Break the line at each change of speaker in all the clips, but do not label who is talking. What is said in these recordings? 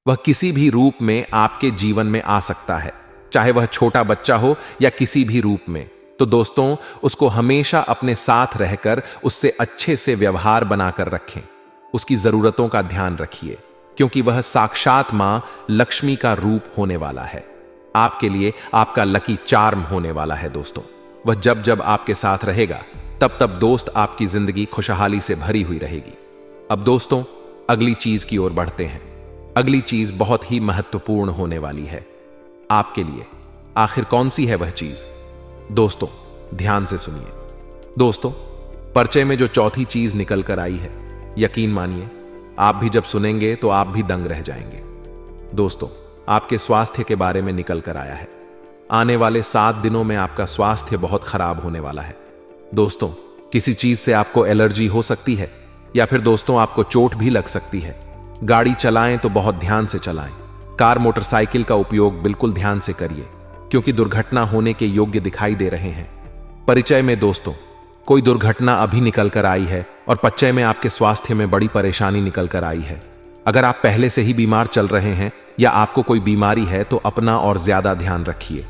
वह किसी भी रूप में आपके जीवन में आ सकता है, चाहे वह छोटा बच्चा हो या किसी भी रूप में। तो दोस्तों, उसको हमेशा अपने साथ रहकर उससे अच्छे से व्यवहार बनाकर रखें। उसकी जरूरतों का ध्यान रखिए, क्योंकि वह साक्षात मां लक्ष्मी का रूप होने वाला है। आपके लिए आपका लकी चार्म होने वाला है दोस्तों। वह जब जब आपके साथ रहेगा, तब तब दोस्त आपकी जिंदगी खुशहाली से भरी हुई रहेगी। अब दोस्तों, अगली चीज की ओर बढ़ते हैं। अगली चीज बहुत ही महत्वपूर्ण होने वाली है आपके लिए। आखिर कौन सी है वह चीज? दोस्तों, ध्यान से सुनिए। दोस्तों, परिचय में जो चौथी चीज निकल कर आई है, यकीन मानिए, आप भी जब सुनेंगे तो आप भी दंग रह जाएंगे। दोस्तों, आपके स्वास्थ्य के बारे में निकल कर आया है। आने वाले 7 दिनों में आपका स्वास्थ्य बहुत खराब होने वाला है। दोस्तों, किसी चीज से आपको एलर्जी हो सकती है, या फिर दोस्तों आपको चोट भी लग सकती है। गाड़ी चलाएं तो बहुत ध्यान से चलाएं। कार मोटरसाइकिल का उपयोग बिल्कुल ध्यान से करिए, क्योंकि दुर्घटना होने के योग्य दिखाई दे रहे हैं। परिचय में दोस्तों, कोई दुर्घटना अभी निकल कर आई है और परिचय में आपके स्वास्थ्य में बड़ी परेशानी निकल कर आई है। अगर आप पहले से ही बीमार चल रहे हैं या आपको कोई बीमारी है, तो अपना और ज्यादा ध्यान रखिए।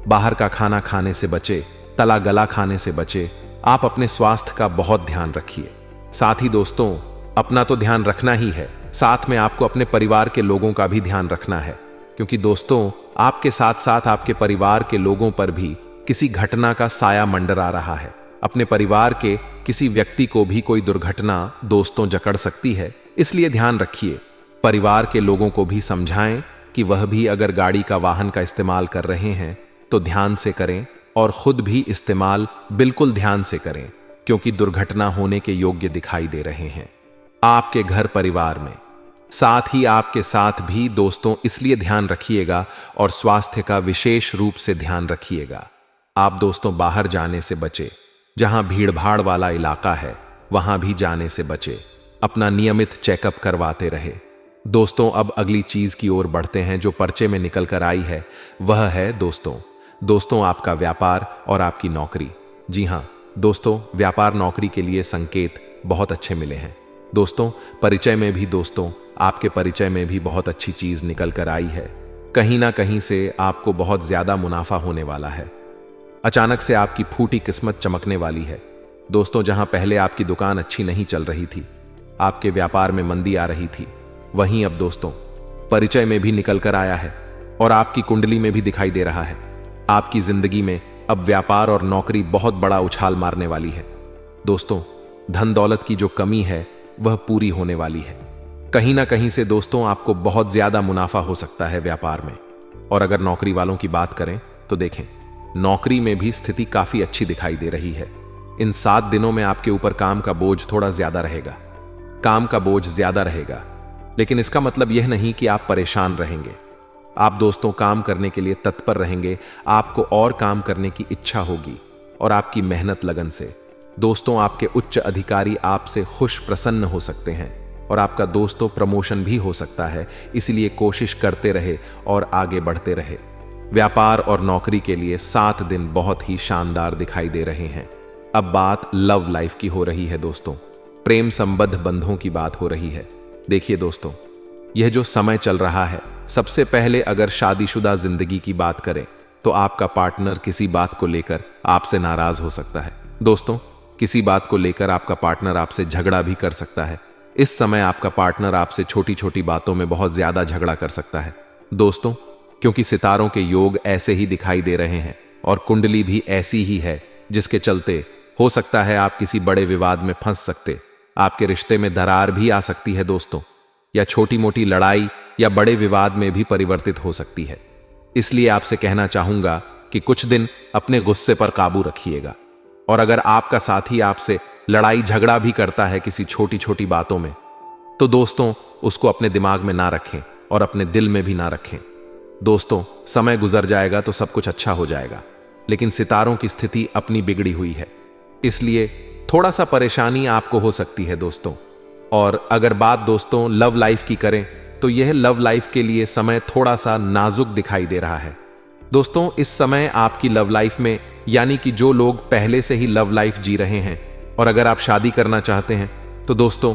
बाहर का खाना खाने से बचे, तला गला खाने से बचे। आप अपने स्वास्थ्य का बहुत ध्यान रखिए। साथ ही दोस्तों, अपना तो ध्यान रखना ही है, साथ में आपको अपने परिवार के लोगों का भी ध्यान रखना है, क्योंकि दोस्तों, आपके साथ साथ आपके परिवार के लोगों पर भी किसी घटना का साया मंडरा रहा है। अपने परिवार के किसी व्यक्ति को भी कोई दुर्घटना दोस्तों जकड़ सकती है, इसलिए ध्यान रखिए। परिवार के लोगों को भी समझाएं कि वह भी अगर गाड़ी का वाहन का इस्तेमाल कर रहे हैं तो ध्यान से करें, और खुद भी इस्तेमाल बिल्कुल ध्यान से करें, क्योंकि दुर्घटना होने के योग्य दिखाई दे रहे हैं आपके घर परिवार में। साथ ही आपके साथ भी दोस्तों, इसलिए ध्यान रखिएगा और स्वास्थ्य का विशेष रूप से ध्यान रखिएगा। आप दोस्तों बाहर जाने से बचे, जहां भीड़ भाड़ वाला इलाका है वहां भी जाने से बचे। अपना नियमित चेकअप करवाते रहे। दोस्तों, अब अगली चीज की ओर बढ़ते हैं जो पर्चे में निकल कर आई है। वह है दोस्तों आपका व्यापार और आपकी नौकरी। जी हां दोस्तों, व्यापार नौकरी के लिए संकेत बहुत अच्छे मिले हैं। दोस्तों, परिचय में भी दोस्तों, आपके परिचय में भी बहुत अच्छी चीज निकल कर आई है। कहीं ना कहीं से आपको बहुत ज्यादा मुनाफा होने वाला है। अचानक से आपकी फूटी किस्मत चमकने वाली है। दोस्तों, जहां पहले आपकी दुकान अच्छी नहीं चल रही थी, आपके व्यापार में मंदी आ रही थी, वहीं अब दोस्तों परिचय में भी निकल कर आया है और आपकी कुंडली में भी दिखाई दे रहा है। आपकी जिंदगी में अब व्यापार और नौकरी बहुत बड़ा उछाल मारने वाली है। दोस्तों, धन दौलत की जो कमी है वह पूरी होने वाली है। कहीं ना कहीं से दोस्तों आपको बहुत ज्यादा मुनाफा हो सकता है व्यापार में। और अगर नौकरी वालों की बात करें तो देखें, नौकरी में भी स्थिति काफी अच्छी दिखाई दे रही है। इन 7 दिनों में आपके ऊपर काम का बोझ थोड़ा ज्यादा रहेगा। काम का बोझ ज्यादा रहेगा, लेकिन इसका मतलब यह नहीं कि आप परेशान रहेंगे। आप दोस्तों काम करने के लिए तत्पर रहेंगे। आपको और काम करने की इच्छा होगी और आपकी मेहनत लगन से दोस्तों आपके उच्च अधिकारी आपसे खुश प्रसन्न हो सकते हैं और आपका दोस्तों प्रमोशन भी हो सकता है। इसलिए कोशिश करते रहे और आगे बढ़ते रहे। व्यापार और नौकरी के लिए 7 दिन बहुत ही शानदार दिखाई दे रहे हैं। अब बात लव लाइफ की हो रही है दोस्तों। प्रेम संबद्ध बंधों की बात हो रही है। देखिए दोस्तों, यह जो समय चल रहा है, सबसे पहले अगर शादीशुदा जिंदगी की बात करें तो आपका पार्टनर किसी बात को लेकर आपसे नाराज हो सकता है। दोस्तों, किसी बात को लेकर आपका पार्टनर आपसे झगड़ा भी कर सकता है। इस समय आपका पार्टनर आपसे छोटी छोटी बातों में बहुत ज्यादा झगड़ा कर सकता है दोस्तों, क्योंकि सितारों के योग ऐसे ही दिखाई दे रहे हैं और कुंडली भी ऐसी ही है, जिसके चलते हो सकता है आप किसी बड़े विवाद में फंस सकते। आपके रिश्ते में दरार भी आ सकती है दोस्तों, या छोटी मोटी लड़ाई या बड़े विवाद में भी परिवर्तित हो सकती है। इसलिए आपसे कहना चाहूंगा कि कुछ दिन अपने गुस्से पर काबू रखिएगा। और अगर आपका साथी आपसे लड़ाई झगड़ा भी करता है किसी छोटी छोटी बातों में, तो दोस्तों उसको अपने दिमाग में ना रखें और अपने दिल में भी ना रखें। दोस्तों, समय गुजर जाएगा तो सब कुछ अच्छा हो जाएगा, लेकिन सितारों की स्थिति अपनी बिगड़ी हुई है, इसलिए थोड़ा सा परेशानी आपको हो सकती है दोस्तों। और अगर बात दोस्तों लव लाइफ की करें तो यह लव लाइफ के लिए समय थोड़ा सा नाजुक दिखाई दे रहा है दोस्तों। इस समय आपकी लव लाइफ में, यानी कि जो लोग पहले से ही लव लाइफ जी रहे हैं और अगर आप शादी करना चाहते हैं, तो दोस्तों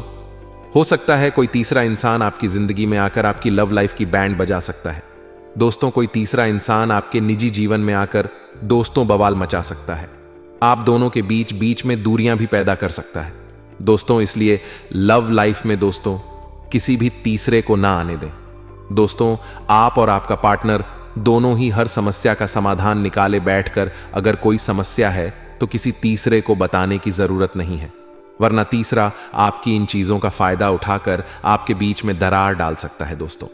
हो सकता है कोई तीसरा इंसान आपकी जिंदगी में आकर आपकी लव लाइफ की बैंड बजा सकता है। दोस्तों, कोई तीसरा इंसान आपके निजी जीवन में आकर दोस्तों बवाल मचा सकता है। आप दोनों के बीच बीच में दूरियां भी पैदा कर सकता है। दोस्तों, इसलिए लव लाइफ में दोस्तों किसी भी तीसरे को ना आने दें। दोस्तों, आप और आपका पार्टनर दोनों ही हर समस्या का समाधान निकाले बैठकर अगर कोई समस्या है तो किसी तीसरे को बताने की जरूरत नहीं है, वरना तीसरा आपकी इन चीजों का फायदा उठाकर आपके बीच में दरार डाल सकता है दोस्तों,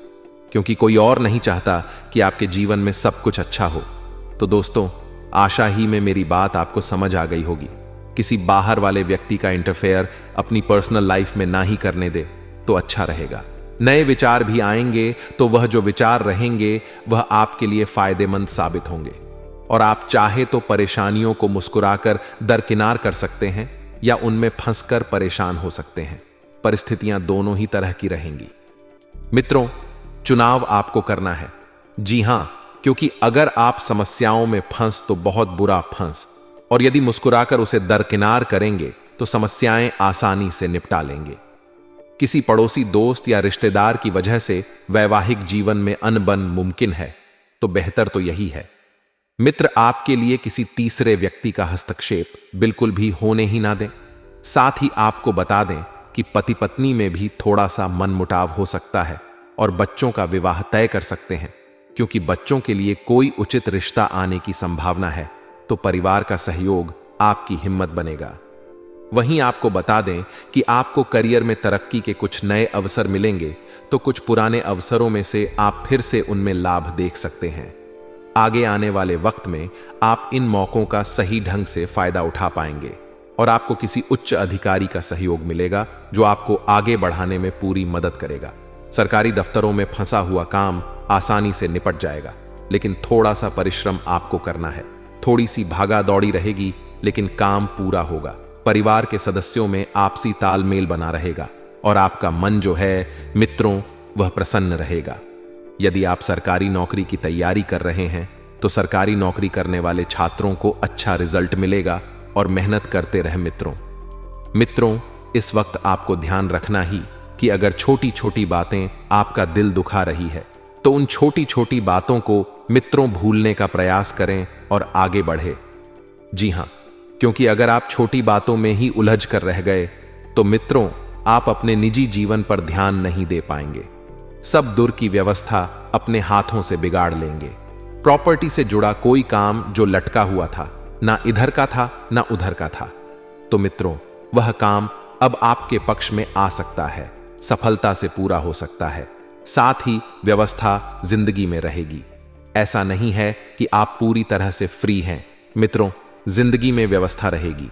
क्योंकि कोई और नहीं चाहता कि आपके जीवन में सब कुछ अच्छा हो। तो दोस्तों, आशा ही में मेरी बात आपको समझ आ गई होगी। किसी बाहर वाले व्यक्ति का इंटरफेयर अपनी पर्सनल लाइफ में ना ही करने दे तो अच्छा रहेगा। नए विचार भी आएंगे तो वह जो विचार रहेंगे वह आपके लिए फायदेमंद साबित होंगे, और आप चाहे तो परेशानियों को मुस्कुराकर दरकिनार कर सकते हैं या उनमें फंसकर परेशान हो सकते हैं। परिस्थितियां दोनों ही तरह की रहेंगी। मित्रों, चुनाव आपको करना है। जी हां, क्योंकि अगर आप समस्याओं में फंस तो बहुत बुरा फंस, और यदि मुस्कुराकर उसे दरकिनार करेंगे तो समस्याएं आसानी से निपटा लेंगे। किसी पड़ोसी दोस्त या रिश्तेदार की वजह से वैवाहिक जीवन में अनबन मुमकिन है तो बेहतर तो यही है मित्र, आपके लिए किसी तीसरे व्यक्ति का हस्तक्षेप बिल्कुल भी होने ही ना दें। साथ ही आपको बता दें कि पति पत्नी में भी थोड़ा सा मनमुटाव हो सकता है और बच्चों का विवाह तय कर सकते हैं, क्योंकि बच्चों के लिए कोई उचित रिश्ता आने की संभावना है तो परिवार का सहयोग आपकी हिम्मत बनेगा। वहीं आपको बता दें कि आपको करियर में तरक्की के कुछ नए अवसर मिलेंगे तो कुछ पुराने अवसरों में से आप फिर से उनमें लाभ देख सकते हैं। आगे आने वाले वक्त में आप इन मौकों का सही ढंग से फायदा उठा पाएंगे और आपको किसी उच्च अधिकारी का सहयोग मिलेगा जो आपको आगे बढ़ाने में पूरी मदद करेगा। सरकारी दफ्तरों में फंसा हुआ काम आसानी से निपट जाएगा, लेकिन थोड़ा सा परिश्रम आपको करना है। थोड़ी सी भागा दौड़ी रहेगी, लेकिन काम पूरा होगा। परिवार के सदस्यों में आपसी तालमेल बना रहेगा और आपका मन जो है मित्रों वह प्रसन्न रहेगा। यदि आप सरकारी नौकरी की तैयारी कर रहे हैं तो सरकारी नौकरी करने वाले छात्रों को अच्छा रिजल्ट मिलेगा और मेहनत करते रहे मित्रों, इस वक्त आपको ध्यान रखना ही कि अगर छोटी छोटी बातें आपका दिल दुखा रही है तो उन छोटी छोटी बातों को मित्रों भूलने का प्रयास करें और आगे बढ़े। जी हां, क्योंकि अगर आप छोटी बातों में ही उलझ कर रह गए तो मित्रों आप अपने निजी जीवन पर ध्यान नहीं दे पाएंगे। सब दूर की व्यवस्था अपने हाथों से बिगाड़ लेंगे। प्रॉपर्टी से जुड़ा कोई काम जो लटका हुआ था, ना इधर का था ना उधर का था, तो मित्रों वह काम अब आपके पक्ष में आ सकता है, सफलता से पूरा हो सकता है। साथ ही व्यवस्था जिंदगी में रहेगी। ऐसा नहीं है कि आप पूरी तरह से फ्री हैं मित्रों, जिंदगी में व्यवस्था रहेगी,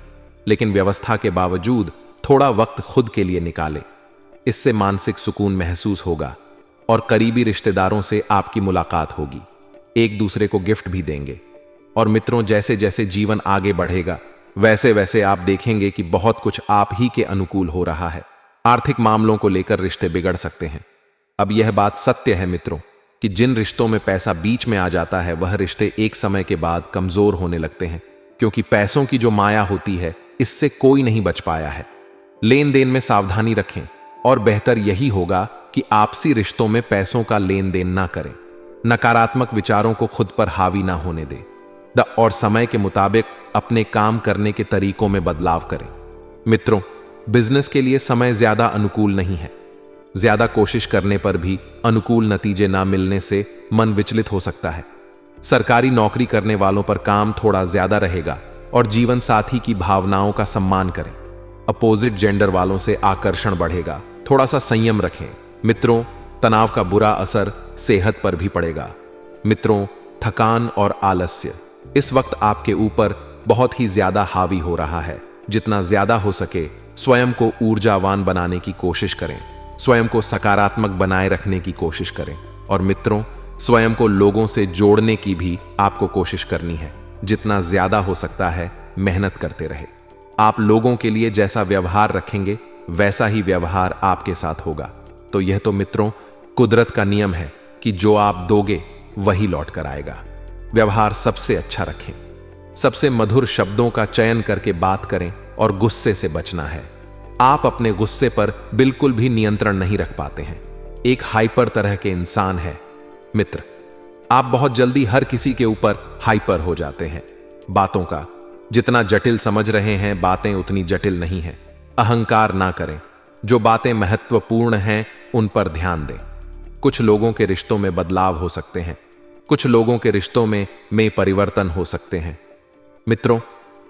लेकिन व्यवस्था के बावजूद थोड़ा वक्त खुद के लिए निकालें। इससे मानसिक सुकून महसूस होगा और करीबी रिश्तेदारों से आपकी मुलाकात होगी। एक दूसरे को गिफ्ट भी देंगे। और मित्रों, जैसे जैसे जीवन आगे बढ़ेगा वैसे वैसे आप देखेंगे कि बहुत कुछ आप ही के अनुकूल हो रहा है। आर्थिक मामलों को लेकर रिश्ते बिगड़ सकते हैं। अब यह बात सत्य है मित्रों कि जिन रिश्तों में पैसा बीच में आ जाता है वह रिश्ते एक समय के बाद कमजोर होने लगते हैं, क्योंकि पैसों की जो माया होती है इससे कोई नहीं बच पाया है। लेन देन में सावधानी रखें और बेहतर यही होगा कि आपसी रिश्तों में पैसों का लेन देन ना करें। नकारात्मक विचारों को खुद पर हावी ना होने दें और समय के मुताबिक अपने काम करने के तरीकों में बदलाव करें। मित्रों, बिजनेस के लिए समय ज्यादा अनुकूल नहीं है। ज्यादा कोशिश करने पर भी अनुकूल नतीजे ना मिलने से मन विचलित हो सकता है। सरकारी नौकरी करने वालों पर काम थोड़ा ज्यादा रहेगा और जीवन साथी की भावनाओं का सम्मान करें। अपोजिट जेंडर वालों से आकर्षण बढ़ेगा, थोड़ा सा संयम रखें। मित्रों, तनाव का बुरा असर सेहत पर भी पड़ेगा। मित्रों, थकान और आलस्य इस वक्त आपके ऊपर बहुत ही ज्यादा हावी हो रहा है। जितना ज्यादा हो सके स्वयं को ऊर्जावान बनाने की कोशिश करें, स्वयं को सकारात्मक बनाए रखने की कोशिश करें। और मित्रों, स्वयं को लोगों से जोड़ने की भी आपको कोशिश करनी है। जितना ज्यादा हो सकता है मेहनत करते रहे। आप लोगों के लिए जैसा व्यवहार रखेंगे वैसा ही व्यवहार आपके साथ होगा। तो यह तो मित्रों कुदरत का नियम है कि जो आप दोगे वही लौट कर आएगा। व्यवहार सबसे अच्छा रखें, सबसे मधुर शब्दों का चयन करके बात करें और गुस्से से बचना है। आप अपने गुस्से पर बिल्कुल भी नियंत्रण नहीं रख पाते हैं। एक हाइपर तरह के इंसान है मित्र। आप बहुत जल्दी हर किसी के ऊपर हाइपर हो जाते हैं। बातों का जितना जटिल समझ रहे हैं, बातें उतनी जटिल नहीं हैं। अहंकार ना करें। जो बातें महत्वपूर्ण हैं उन पर ध्यान दें। कुछ लोगों के रिश्तों में बदलाव हो सकते हैं, कुछ लोगों के रिश्तों में परिवर्तन हो सकते हैं। मित्रों,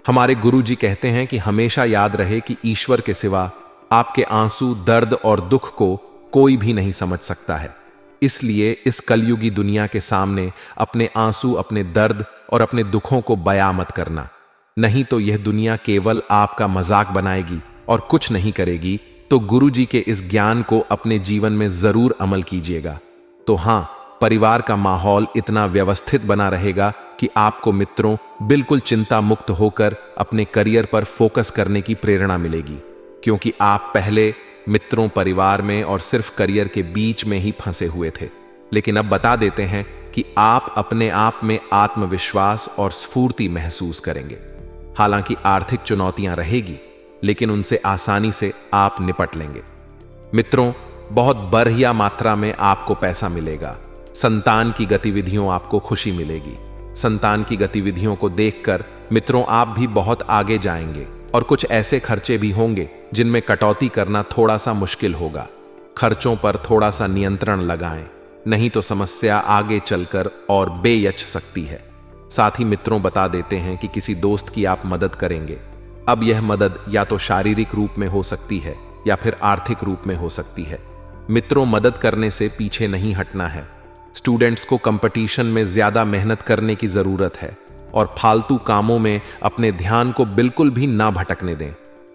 हमारे गुरुजी कहते हैं कि हमेशा याद रहे कि ईश्वर के सिवा आपके आंसू, दर्द और दुख को कोई भी नहीं समझ सकता है। इसलिए इस कलयुगी दुनिया के सामने अपने आंसू, अपने दर्द और अपने दुखों को बयां मत करना। नहीं तो यह दुनिया केवल आपका मजाक बनाएगी और कुछ नहीं करेगी। तो गुरुजी के इस ज्ञान को अपने जीवन में जरूर अमल कीजिएगा। तो हां, परिवार का माहौल इतना व्यवस्थित बना रहेगा कि आपको मित्रों बिल्कुल चिंता मुक्त होकर अपने करियर पर फोकस करने की प्रेरणा मिलेगी। क्योंकि आप पहले मित्रों, परिवार में और सिर्फ करियर के बीच में ही फंसे हुए थे। लेकिन अब बता देते हैं कि आप अपने आप में आत्मविश्वास और स्फूर्ति महसूस करेंगे। हालांकि आर्थिक चुनौतियां रहेगी, लेकिन उनसे आसानी से आप निपट लेंगे। मित्रों, बहुत बढ़िया मात्रा में आपको पैसा मिलेगा। संतान की गतिविधियों आपको खुशी मिलेगी। संतान की गतिविधियों को देखकर मित्रों आप भी बहुत आगे जाएंगे। और कुछ ऐसे खर्चे भी होंगे जिनमें कटौती करना थोड़ा सा मुश्किल होगा। खर्चों पर थोड़ा सा नियंत्रण लगाएं, नहीं तो समस्या आगे चलकर और बेयच सकती है। साथ ही मित्रों बता देते हैं कि किसी दोस्त की आप मदद करेंगे। अब यह मदद या तो शारीरिक रूप में हो सकती है या फिर आर्थिक रूप में हो सकती है। मित्रों, मदद करने से पीछे नहीं हटना है। स्टूडेंट्स को कंपटीशन में ज्यादा मेहनत करने की जरूरत है और फालतू कामों में अपने ध्यान को बिल्कुल भी ना भटकने दें।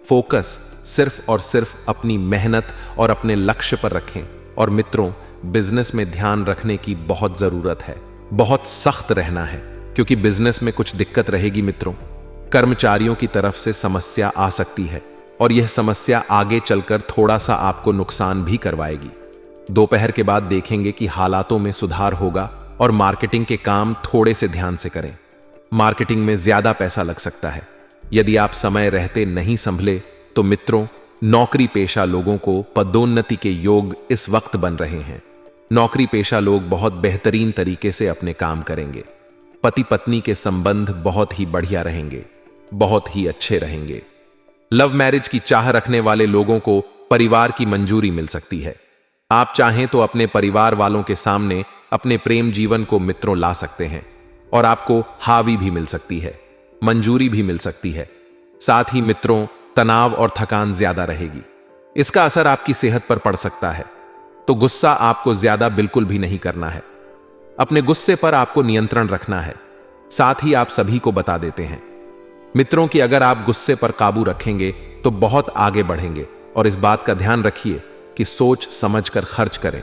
फोकस सिर्फ और सिर्फ अपनी मेहनत और अपने लक्ष्य पर रखें। और मित्रों, बिजनेस में ध्यान रखने की बहुत जरूरत है। बहुत सख्त रहना है, क्योंकि बिजनेस में कुछ दिक्कत रहेगी मित्रों। कर्मचारियों की तरफ से समस्या आ सकती है और यह समस्या आगे चलकर थोड़ा सा आपको नुकसान भी करवाएगी। दोपहर के बाद देखेंगे कि हालातों में सुधार होगा और मार्केटिंग के काम थोड़े से ध्यान से करें। मार्केटिंग में ज्यादा पैसा लग सकता है। यदि आप समय रहते नहीं संभले तो मित्रों, नौकरी पेशा लोगों को पदोन्नति के योग इस वक्त बन रहे हैं। नौकरी पेशा लोग बहुत बेहतरीन तरीके से अपने काम करेंगे। पति पत्नी के संबंध बहुत ही बढ़िया रहेंगे, बहुत ही अच्छे रहेंगे। लव मैरिज की चाह रखने वाले लोगों को परिवार की मंजूरी मिल सकती है। आप चाहें तो अपने परिवार वालों के सामने अपने प्रेम जीवन को मित्रों ला सकते हैं और आपको हावी भी मिल सकती है, मंजूरी भी मिल सकती है। साथ ही मित्रों, तनाव और थकान ज्यादा रहेगी। इसका असर आपकी सेहत पर पड़ सकता है। तो गुस्सा आपको ज्यादा बिल्कुल भी नहीं करना है। अपने गुस्से पर आपको नियंत्रण रखना है। साथ ही आप सभी को बता देते हैं मित्रों कि अगर आप गुस्से पर काबू रखेंगे तो बहुत आगे बढ़ेंगे। और इस बात का ध्यान रखिए कि सोच समझकर खर्च करें,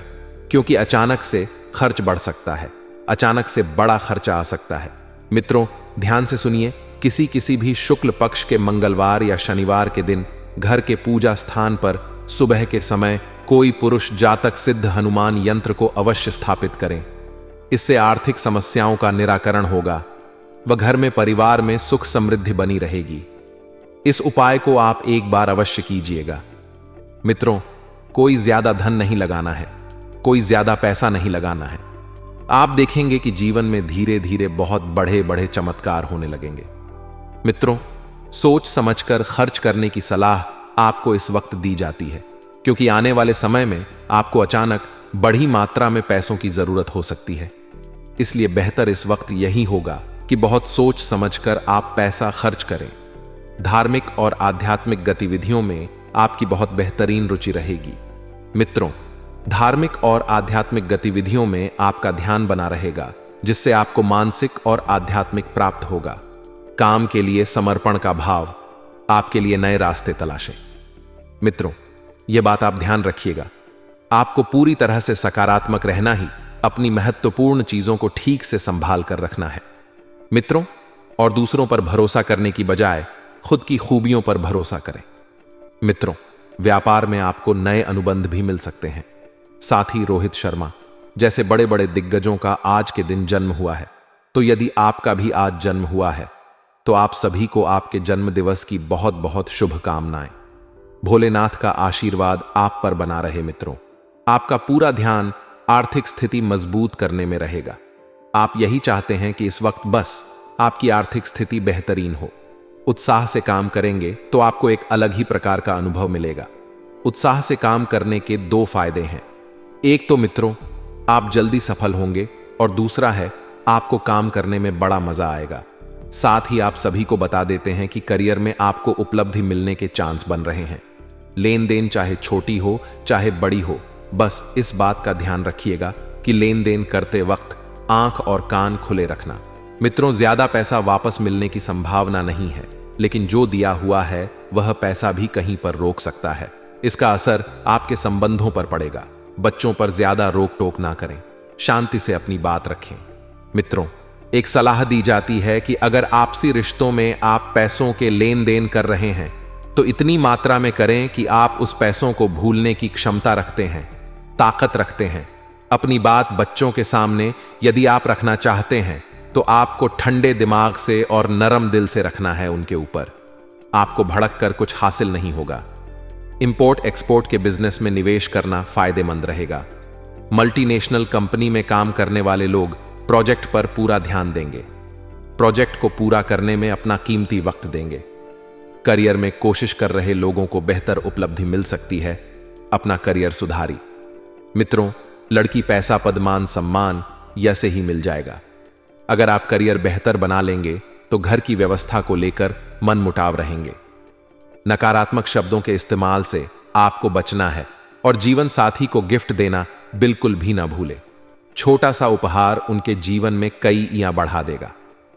क्योंकि अचानक से खर्च बढ़ सकता है, अचानक से बड़ा खर्चा आ सकता है। मित्रों, ध्यान से सुनिए, किसी भी शुक्ल पक्ष के मंगलवार या शनिवार के दिन घर के पूजा स्थान पर सुबह के समय कोई पुरुष जातक सिद्ध हनुमान यंत्र को अवश्य स्थापित करें। इससे आर्थिक समस्याओं का निराकरण होगा व घर में, परिवार में सुख समृद्धि बनी रहेगी। इस उपाय को आप एक बार अवश्य कीजिएगा। मित्रों, कोई ज्यादा धन नहीं लगाना है, कोई ज्यादा पैसा नहीं लगाना है। आप देखेंगे कि जीवन में धीरे धीरे बहुत बड़े बड़े चमत्कार होने लगेंगे। मित्रों, सोच समझकर खर्च करने की सलाह आपको इस वक्त दी जाती है, क्योंकि आने वाले समय में आपको अचानक बड़ी मात्रा में पैसों की जरूरत हो सकती है। इसलिए बेहतर इस वक्त यही होगा कि बहुत सोच समझकर आप पैसा खर्च करें। धार्मिक और आध्यात्मिक गतिविधियों में आपकी बहुत बेहतरीन रुचि रहेगी। मित्रों, धार्मिक और आध्यात्मिक गतिविधियों में आपका ध्यान बना रहेगा, जिससे आपको मानसिक और आध्यात्मिक प्राप्त होगा। काम के लिए समर्पण का भाव आपके लिए नए रास्ते तलाशें। मित्रों, यह बात आप ध्यान रखिएगा, आपको पूरी तरह से सकारात्मक रहना ही अपनी महत्वपूर्ण चीजों को ठीक से संभाल कर रखना है। मित्रों, और दूसरों पर भरोसा करने की बजाय खुद की खूबियों पर भरोसा करें। मित्रों, व्यापार में आपको नए अनुबंध भी मिल सकते हैं। साथ ही रोहित शर्मा जैसे बड़े बड़े दिग्गजों का आज के दिन जन्म हुआ है। तो यदि आपका भी आज जन्म हुआ है तो आप सभी को आपके जन्म दिवस की बहुत बहुत शुभकामनाएं। भोलेनाथ का आशीर्वाद आप पर बना रहे मित्रों। आपका पूरा ध्यान आर्थिक स्थिति मजबूत करने में रहेगा। आप यही चाहते हैं कि इस वक्त बस आपकी आर्थिक स्थिति बेहतरीन हो। उत्साह से काम करेंगे तो आपको एक अलग ही प्रकार का अनुभव मिलेगा। उत्साह से काम करने के दो फायदे हैं। एक तो मित्रों, आप जल्दी सफल होंगे, और दूसरा है आपको काम करने में बड़ा मजा आएगा। साथ ही आप सभी को बता देते हैं कि करियर में आपको उपलब्धि मिलने के चांस बन रहे हैं। लेन देन चाहे छोटी हो चाहे बड़ी हो, बस इस बात का ध्यान रखिएगा कि लेन देन करते वक्त आंख और कान खुले रखना। मित्रों, ज्यादा पैसा वापस मिलने की संभावना नहीं है, लेकिन जो दिया हुआ है वह पैसा भी कहीं पर रोक सकता है। इसका असर आपके संबंधों पर पड़ेगा। बच्चों पर ज्यादा रोक टोक ना करें, शांति से अपनी बात रखें। मित्रों, एक सलाह दी जाती है कि अगर आपसी रिश्तों में आप पैसों के लेन देन कर रहे हैं तो इतनी मात्रा में करें कि आप उस पैसों को भूलने की क्षमता रखते हैं, ताकत रखते हैं। अपनी बात बच्चों के सामने यदि आप रखना चाहते हैं तो आपको ठंडे दिमाग से और नरम दिल से रखना है उनके ऊपर। आपको भड़क कर कुछ हासिल नहीं होगा। इंपोर्ट एक्सपोर्ट के बिजनेस में निवेश करना फायदेमंद रहेगा। मल्टीनेशनल कंपनी में काम करने वाले लोग प्रोजेक्ट पर पूरा ध्यान देंगे। प्रोजेक्ट को पूरा करने में अपना कीमती वक्त देंगे। करियर में कोशिश कर रहे लोगों को बेहतर उपलब्धि मिल सकती है। अपना करियर सुधारी। मित्रों, लड़की पैसा पद मान सम्मान यसे ही मिल जाएगा। अगर आप करियर बेहतर बना लेंगे तो घर की व्यवस्था को लेकर मन मुटाव रहेंगे। नकारात्मक शब्दों के इस्तेमाल से आपको बचना है, और जीवन साथी को गिफ्ट देना बिल्कुल भी ना भूले। छोटा सा उपहार उनके जीवन में कई ईयां बढ़ा देगा।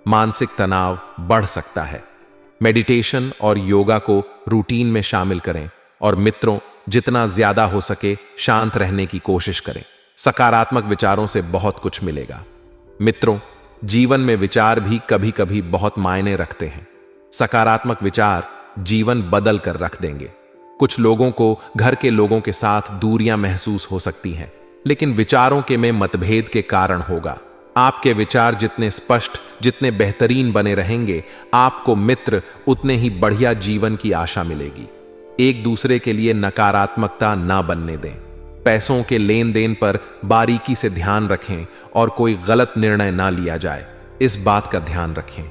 मानसिक तनाव बढ़ सकता है। मेडिटेशन और योगा को रूटीन में शामिल करें, और मित्रों, जितना ज्यादा हो सके शांत रहने की कोशिश करें। सकारात्मक विचारों से बहुत कुछ मिलेगा। मित्रों, जीवन में विचार भी कभी कभी बहुत मायने रखते हैं। सकारात्मक विचार जीवन बदल कर रख देंगे। कुछ लोगों को घर के लोगों के साथ दूरियां महसूस हो सकती हैं, लेकिन विचारों के में मतभेद के कारण होगा। आपके विचार जितने स्पष्ट, जितने बेहतरीन बने रहेंगे, आपको मित्र उतने ही बढ़िया जीवन की आशा मिलेगी। एक दूसरे के लिए नकारात्मकता ना बनने दें। पैसों के लेन देन पर बारीकी से ध्यान रखें और कोई गलत निर्णय ना लिया जाए, इस बात का ध्यान रखें।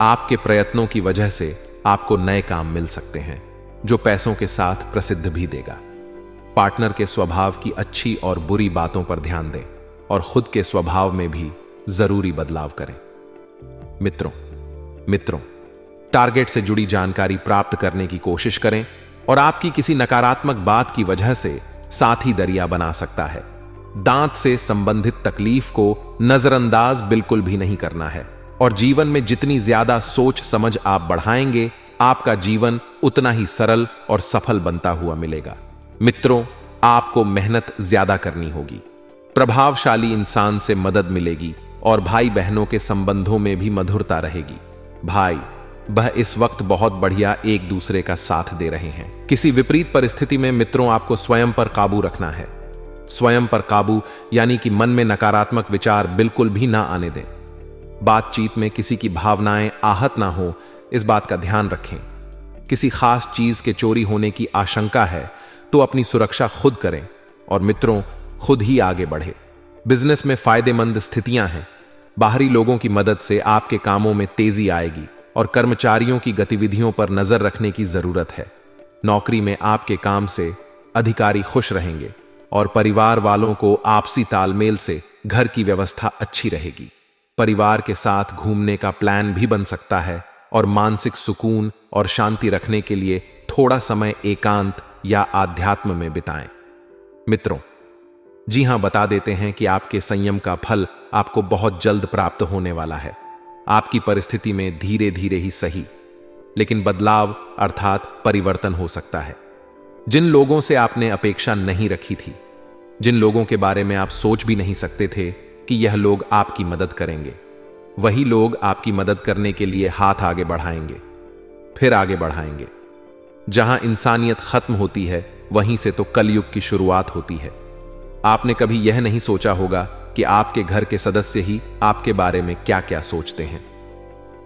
आपके प्रयत्नों की वजह से आपको नए काम मिल सकते हैं, जो पैसों के साथ प्रसिद्ध भी देगा। पार्टनर के स्वभाव की अच्छी और बुरी बातों पर ध्यान दें, और खुद के स्वभाव में भी जरूरी बदलाव करें। मित्रों, टारगेट से जुड़ी जानकारी प्राप्त करने की कोशिश करें, और आपकी किसी नकारात्मक बात की वजह से साथी दरिया बना सकता है। दांत से संबंधित तकलीफ को नजरअंदाज बिल्कुल भी नहीं करना है, और जीवन में जितनी ज्यादा सोच समझ आप बढ़ाएंगे, आपका जीवन उतना ही सरल और सफल बनता हुआ मिलेगा। मित्रों, आपको मेहनत ज्यादा करनी होगी। प्रभावशाली इंसान से मदद मिलेगी, और भाई बहनों के संबंधों में भी मधुरता रहेगी। भाई वह इस वक्त बहुत बढ़िया एक दूसरे का साथ दे रहे हैं। किसी विपरीत परिस्थिति में मित्रों, आपको स्वयं पर काबू रखना है। स्वयं पर काबू यानी कि मन में नकारात्मक विचार बिल्कुल भी ना आने दें। बातचीत में किसी की भावनाएं आहत ना हो, इस बात का ध्यान रखें। किसी खास चीज के चोरी होने की आशंका है तो अपनी सुरक्षा खुद करें, और मित्रों, खुद ही आगे बढ़े। बिजनेस में फायदेमंद स्थितियां हैं। बाहरी लोगों की मदद से आपके कामों में तेजी आएगी, और कर्मचारियों की गतिविधियों पर नजर रखने की जरूरत है। नौकरी में आपके काम से अधिकारी खुश रहेंगे, और परिवार वालों को आपसी तालमेल से घर की व्यवस्था अच्छी रहेगी। परिवार के साथ घूमने का प्लान भी बन सकता है, और मानसिक सुकून और शांति रखने के लिए थोड़ा समय एकांत या आध्यात्म में बिताएं। मित्रों, जी हां, बता देते हैं कि आपके संयम का फल आपको बहुत जल्द प्राप्त होने वाला है। आपकी परिस्थिति में धीरे धीरे ही सही, लेकिन बदलाव अर्थात परिवर्तन हो सकता है। जिन लोगों से आपने अपेक्षा नहीं रखी थी, जिन लोगों के बारे में आप सोच भी नहीं सकते थे कि यह लोग आपकी मदद करेंगे, वही लोग आपकी मदद करने के लिए हाथ आगे बढ़ाएंगे, फिर आगे बढ़ाएंगे। जहां इंसानियत खत्म होती है, वहीं से तो कलयुग की शुरुआत होती है। आपने कभी यह नहीं सोचा होगा कि आपके घर के सदस्य ही आपके बारे में क्या क्या सोचते हैं।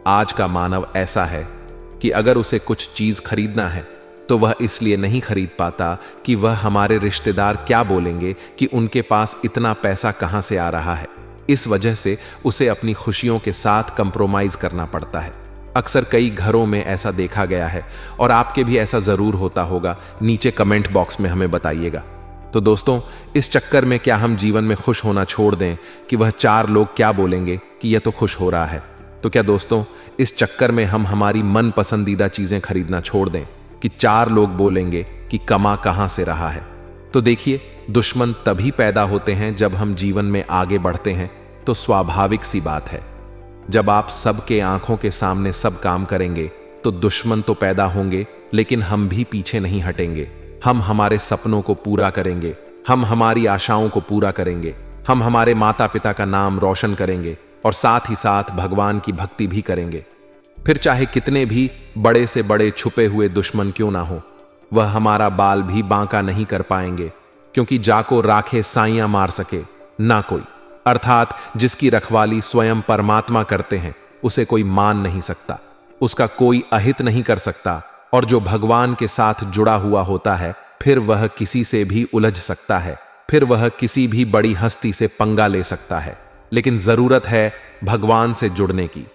आज का मानव ऐसा है कि अगर उसे कुछ चीज खरीदना है तो वह इसलिए नहीं खरीद पाता कि वह हमारे रिश्तेदार क्या बोलेंगे कि उनके पास इतना पैसा कहां से आ रहा है। इस वजह से उसे अपनी खुशियों के साथ कंप्रोमाइज करना पड़ता है। अक्सर कई घरों में ऐसा देखा गया है और आपके भी ऐसा जरूर होता होगा। नीचे कमेंट बॉक्स में हमें बताइएगा। तो दोस्तों, इस चक्कर में क्या हम जीवन में खुश होना छोड़ दें कि वह 4 लोग क्या बोलेंगे कि यह तो खुश हो रहा है? तो क्या दोस्तों, इस चक्कर में हम हमारी मन पसंदीदा चीजें खरीदना छोड़ दें कि 4 लोग बोलेंगे कि कमा कहां से रहा है? तो देखिए, दुश्मन तभी पैदा होते हैं जब हम जीवन में आगे बढ़ते हैं। तो स्वाभाविक सी बात है, जब आप सबके आंखों के सामने सब काम करेंगे तो दुश्मन तो पैदा होंगे, लेकिन हम भी पीछे नहीं हटेंगे। हम हमारे सपनों को पूरा करेंगे, हम हमारी आशाओं को पूरा करेंगे, हम हमारे माता पिता का नाम रोशन करेंगे और साथ ही साथ भगवान की भक्ति भी करेंगे। फिर चाहे कितने भी बड़े से बड़े छुपे हुए दुश्मन क्यों ना हो, वह हमारा बाल भी बांका नहीं कर पाएंगे, क्योंकि जाको राखे साइयां मार सके ना कोई। अर्थात जिसकी रखवाली स्वयं परमात्मा करते हैं उसे कोई मान नहीं सकता, उसका कोई अहित नहीं कर सकता। और जो भगवान के साथ जुड़ा हुआ होता है, फिर वह किसी से भी उलझ सकता है, फिर वह किसी भी बड़ी हस्ती से पंगा ले सकता है। लेकिन जरूरत है भगवान से जुड़ने की।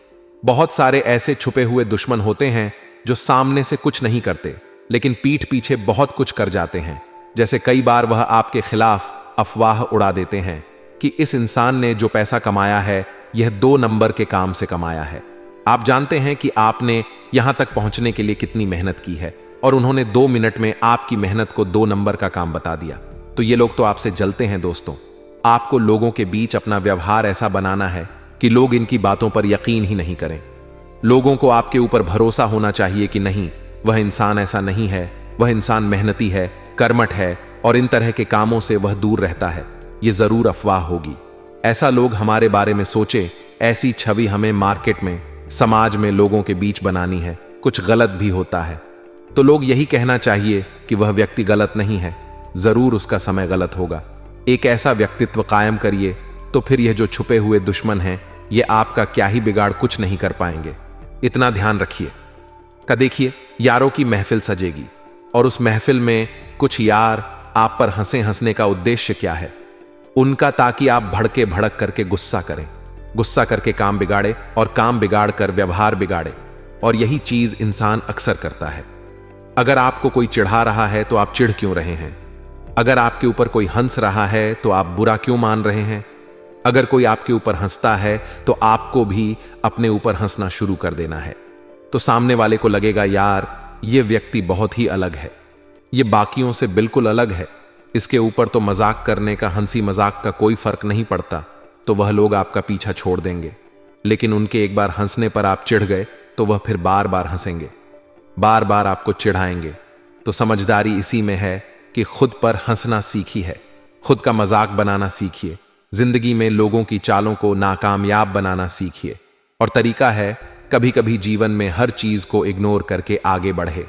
बहुत सारे ऐसे छुपे हुए दुश्मन होते हैं जो सामने से कुछ नहीं करते, लेकिन पीठ पीछे बहुत कुछ कर जाते हैं। जैसे कई बार वह आपके खिलाफ अफवाह उड़ा देते हैं कि इस इंसान ने जो पैसा कमाया है यह 2 नंबर के काम से कमाया है। आप जानते हैं कि आपने यहां तक पहुंचने के लिए कितनी मेहनत की है, और उन्होंने 2 मिनट में आपकी मेहनत को 2 नंबर का काम बता दिया। तो ये लोग तो आपसे जलते हैं दोस्तों। आपको लोगों के बीच अपना व्यवहार ऐसा बनाना है कि लोग इनकी बातों पर यकीन ही नहीं करें। लोगों को आपके ऊपर भरोसा होना चाहिए कि नहीं, वह इंसान ऐसा नहीं है, वह इंसान मेहनती है, कर्मठ है और इन तरह के कामों से वह दूर रहता है। ये जरूर अफवाह होगी। ऐसा लोग हमारे बारे में सोचे, ऐसी छवि हमें मार्केट में, समाज में लोगों के बीच बनानी है। कुछ गलत भी होता है तो लोग यही कहना चाहिए कि वह व्यक्ति गलत नहीं है, जरूर उसका समय गलत होगा। एक ऐसा व्यक्तित्व कायम करिए, तो फिर यह जो छुपे हुए दुश्मन हैं, ये आपका क्या ही बिगाड़ कुछ नहीं कर पाएंगे। इतना ध्यान रखिए। का देखिए, यारों की महफिल सजेगी और उस महफिल में कुछ यार आप पर हंसे। हंसने का उद्देश्य क्या है उनका? ताकि आप भड़के भड़क करके गुस्सा करें, गुस्सा करके काम बिगाड़े और काम बिगाड़ कर व्यवहार बिगाड़े। और यही चीज इंसान अक्सर करता है। अगर आपको कोई चिढ़ा रहा है तो आप चिढ़ क्यों रहे हैं? अगर आपके ऊपर कोई हंस रहा है तो आप बुरा क्यों मान रहे हैं? अगर कोई आपके ऊपर हंसता है तो आपको भी अपने ऊपर हंसना शुरू कर देना है। तो सामने वाले को लगेगा, यार ये व्यक्ति बहुत ही अलग है, ये बाकियों से बिल्कुल अलग है, इसके ऊपर तो मजाक करने का, हंसी मजाक का कोई फर्क नहीं पड़ता। तो वह लोग आपका पीछा छोड़ देंगे। लेकिन उनके एक बार हंसने पर आप चिढ़ गए तो वह फिर बार बार हंसेंगे, बार बार आपको चिढ़ाएंगे। तो समझदारी इसी में है कि खुद पर हंसना सीखी है, खुद का मजाक बनाना सीखिए, जिंदगी में लोगों की चालों को नाकामयाब बनाना सीखिए। और तरीका है, कभी कभी जीवन में हर चीज को इग्नोर करके आगे बढ़े।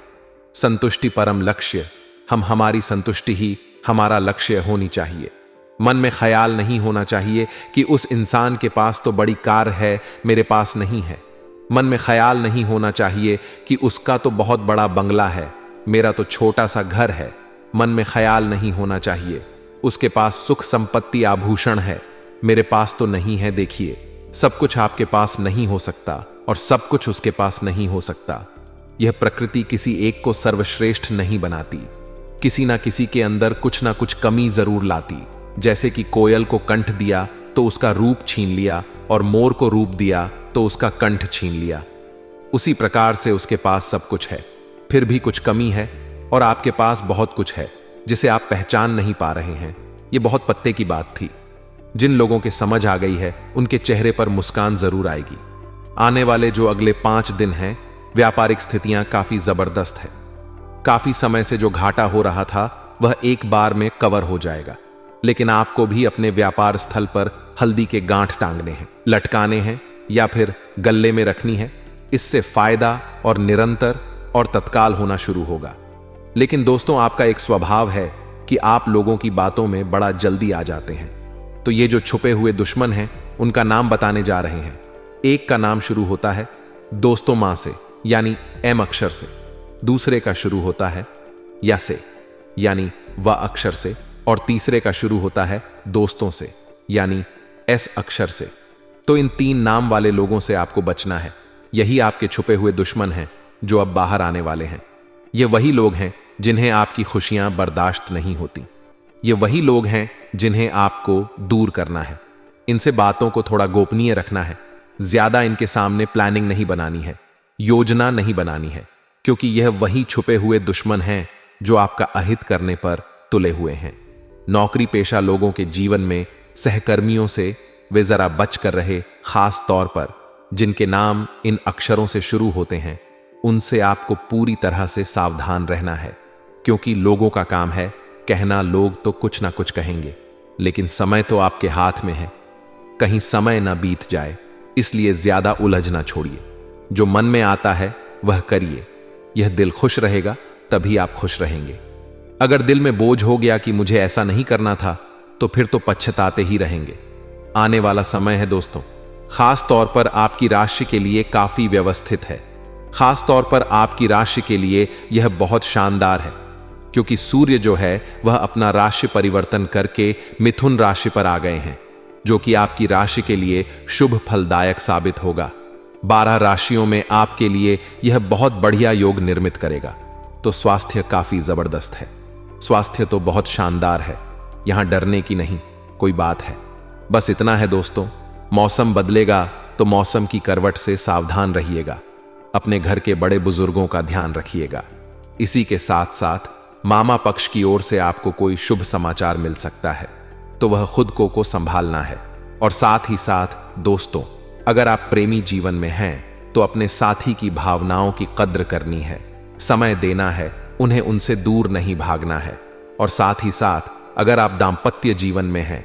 संतुष्टि परम लक्ष्य, हम हमारी संतुष्टि ही हमारा लक्ष्य होनी चाहिए। मन में ख्याल नहीं होना चाहिए कि उस इंसान के पास तो बड़ी कार है, मेरे पास नहीं है। मन में ख्याल नहीं होना चाहिए कि उसका तो बहुत बड़ा बंगला है, मेरा तो छोटा सा घर है। मन में ख्याल नहीं होना चाहिए उसके पास सुख संपत्ति आभूषण है, मेरे पास तो नहीं है। देखिए, सब कुछ आपके पास नहीं हो सकता और सब कुछ उसके पास नहीं हो सकता। यह प्रकृति किसी एक को सर्वश्रेष्ठ नहीं बनाती, किसी ना किसी के अंदर कुछ ना कुछ कमी जरूर लाती। जैसे कि कोयल को कंठ दिया तो उसका रूप छीन लिया, और मोर को रूप दिया तो उसका कंठ छीन लिया। उसी प्रकार से उसके पास सब कुछ है, फिर भी कुछ कमी है, और आपके पास बहुत कुछ है जिसे आप पहचान नहीं पा रहे हैं। यह बहुत पत्ते की बात थी। जिन लोगों के समझ आ गई है उनके चेहरे पर मुस्कान जरूर आएगी। आने वाले जो अगले 5 दिन हैं, व्यापारिक स्थितियां काफी जबरदस्त है। काफी समय से जो घाटा हो रहा था वह एक बार में कवर हो जाएगा। लेकिन आपको भी अपने व्यापार स्थल पर हल्दी के गांठ टांगने हैं, लटकाने हैं या फिर गल्ले में रखनी है। इससे फायदा और निरंतर और तत्काल होना शुरू होगा। लेकिन दोस्तों, आपका एक स्वभाव है कि आप लोगों की बातों में बड़ा जल्दी आ जाते हैं। तो ये जो छुपे हुए दुश्मन हैं, उनका नाम बताने जा रहे हैं। एक का नाम शुरू होता है दोस्तों मां से, यानी एम अक्षर से। दूसरे का शुरू होता है या से यानी व अक्षर से, और तीसरे का शुरू होता है दोस्तों से यानी एस अक्षर से। तो इन 3 नाम वाले लोगों से आपको बचना है। यही आपके छुपे हुए दुश्मन हैं जो अब बाहर आने वाले हैं। ये वही लोग हैं जिन्हें आपकी खुशियां बर्दाश्त नहीं होती। ये वही लोग हैं जिन्हें आपको दूर करना है। इनसे बातों को थोड़ा गोपनीय रखना है। ज्यादा इनके सामने प्लानिंग नहीं बनानी है, योजना नहीं बनानी है, क्योंकि यह वही छुपे हुए दुश्मन हैं जो आपका अहित करने पर तुले हुए हैं। नौकरी पेशा लोगों के जीवन में सहकर्मियों से वे जरा बच कर रहे, खास तौर पर जिनके नाम इन अक्षरों से शुरू होते हैं, उनसे आपको पूरी तरह से सावधान रहना है, क्योंकि लोगों का काम है कहना। लोग तो कुछ ना कुछ कहेंगे, लेकिन समय तो आपके हाथ में है। कहीं समय ना बीत जाए, इसलिए ज्यादा उलझना छोड़िए। जो मन में आता है वह करिए। यह दिल खुश रहेगा तभी आप खुश रहेंगे। अगर दिल में बोझ हो गया कि मुझे ऐसा नहीं करना था, तो फिर तो पछताते ही रहेंगे। आने वाला समय है दोस्तों, खास तौर पर आपकी राशि के लिए काफी व्यवस्थित है। खास तौर पर आपकी राशि के लिए यह बहुत शानदार है, क्योंकि सूर्य जो है वह अपना राशि परिवर्तन करके मिथुन राशि पर आ गए हैं, जो कि आपकी राशि के लिए शुभ फलदायक साबित होगा। 12 राशियों में आपके लिए यह बहुत बढ़िया योग निर्मित करेगा। तो स्वास्थ्य काफी जबरदस्त है। स्वास्थ्य तो बहुत शानदार है, यहां डरने की नहीं कोई बात है। बस इतना है दोस्तों, मौसम बदलेगा तो मौसम की करवट से सावधान रहिएगा। अपने घर के बड़े बुजुर्गों का ध्यान रखिएगा। इसी के साथ साथ मामा पक्ष की ओर से आपको कोई शुभ समाचार मिल सकता है, तो वह खुद को संभालना है। और साथ ही साथ दोस्तों, अगर आप प्रेमी जीवन में हैं तो अपने साथी की भावनाओं की कद्र करनी है, समय देना है, उन्हें उनसे दूर नहीं भागना है। और साथ ही साथ अगर आप दाम्पत्य जीवन में हैं